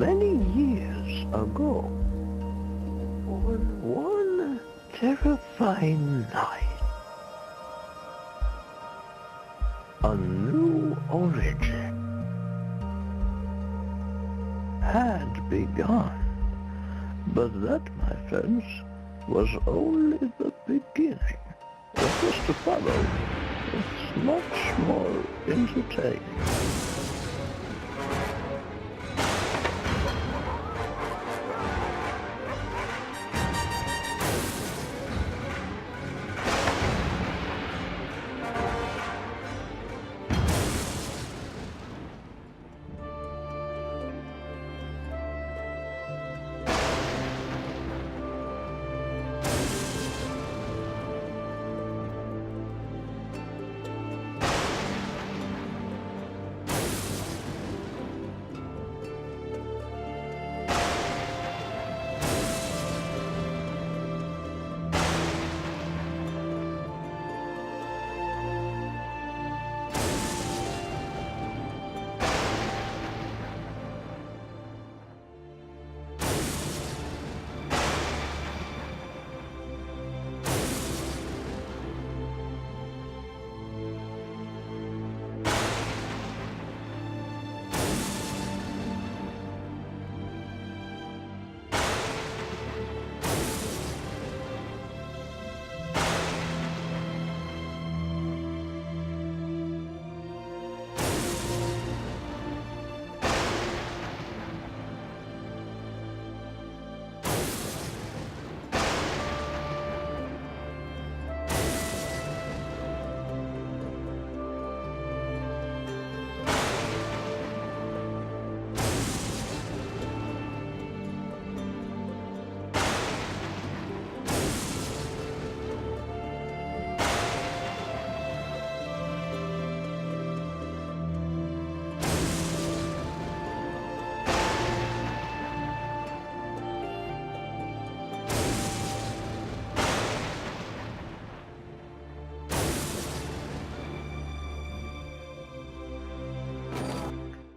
many years ago, on one terrifying night, a new origin had begun. But that, my friends, was only the beginning. What was to follow was much more entertaining.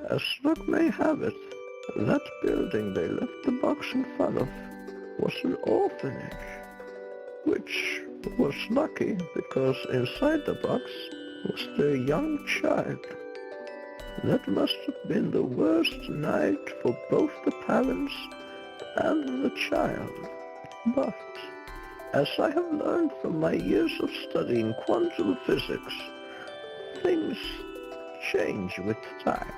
As luck may have it, that building they left the box in front of was an orphanage, which was lucky because inside the box was their young child. That must have been the worst night for both the parents and the child. But, as I have learned from my years of studying quantum physics, things change with time.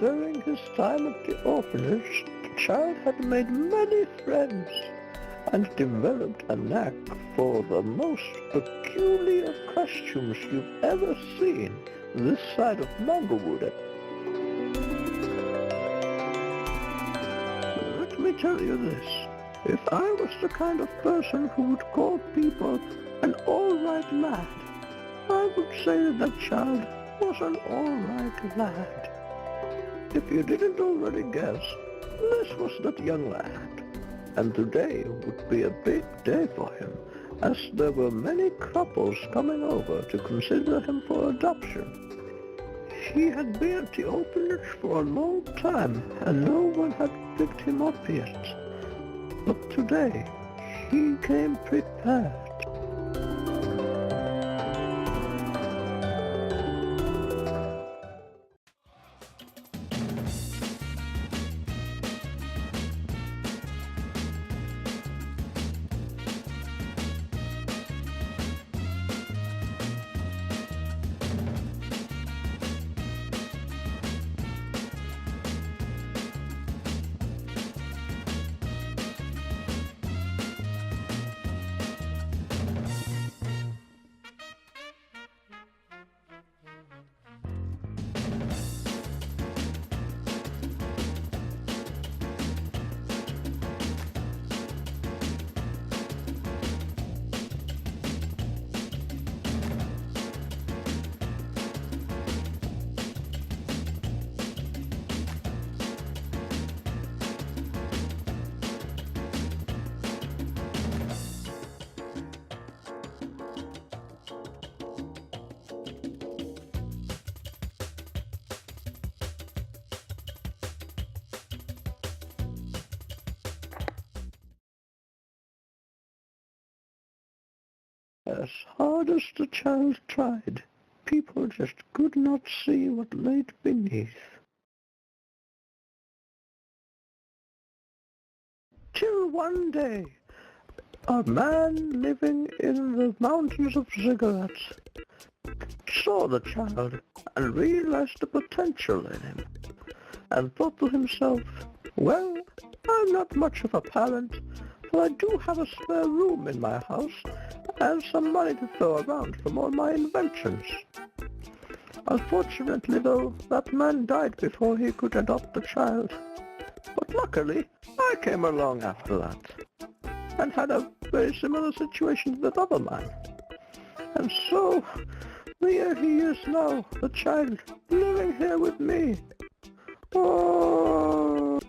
During his time at the orphanage, the child had made many friends and developed a knack for the most peculiar costumes you've ever seen this side of Manglewood. Let me tell you this. If I was the kind of person who would call people an all-right lad, I would say that child was an all-right lad. If you didn't already guess, this was that young lad, and today would be a big day for him, as there were many couples coming over to consider him for adoption. He had been at the orphanage for a long time, and no one had picked him up yet. But today, he came prepared. As hard as the child tried, people just could not see what lay beneath. Till one day, a man living in the mountains of cigarettes saw the child and realized the potential in him, and thought to himself, well, I'm not much of a parent, but I do have a spare room in my house and some money to throw around from all my inventions. Unfortunately, though, that man died before he could adopt the child. But luckily, I came along after that, and had a very similar situation to that other man. And so, here he is now, the child, living here with me. Oh!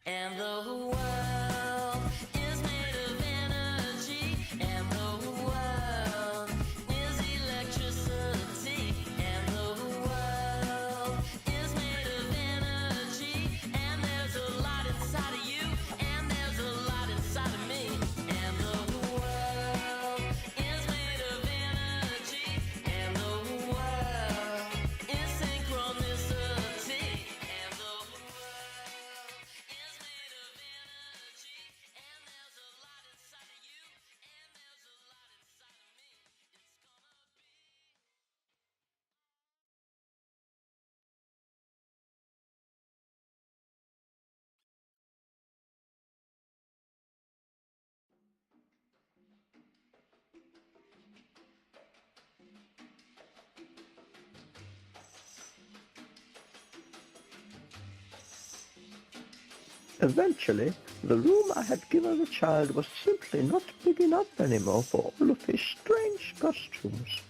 And the world is made of energy, and the world is electricity, and the world is made of energy, and there's a lot inside of you, and there's a lot inside of me, and the world is made of energy, and the world is synchronicity, and the world is made of energy, and there's a lot inside of you, and there's a lot inside of me. It's gonna be. Eventually, the room I had given the child was simply not big enough anymore for all of his strange costumes.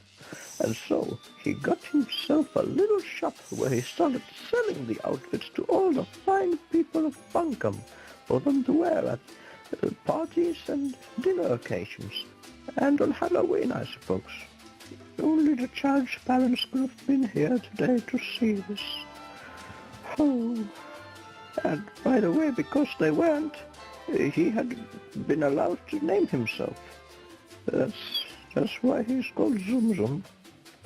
And so he got himself a little shop where he started selling the outfits to all the fine people of Bunkum for them to wear at parties and dinner occasions, and on Halloween, I suppose. Only the child's parents could have been here today to see this. Oh. And by the way, because they weren't, he had been allowed to name himself. That's why he's called Zoom Zoom,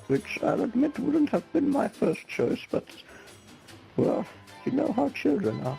which I'll admit wouldn't have been my first choice, but, well, you know how children are.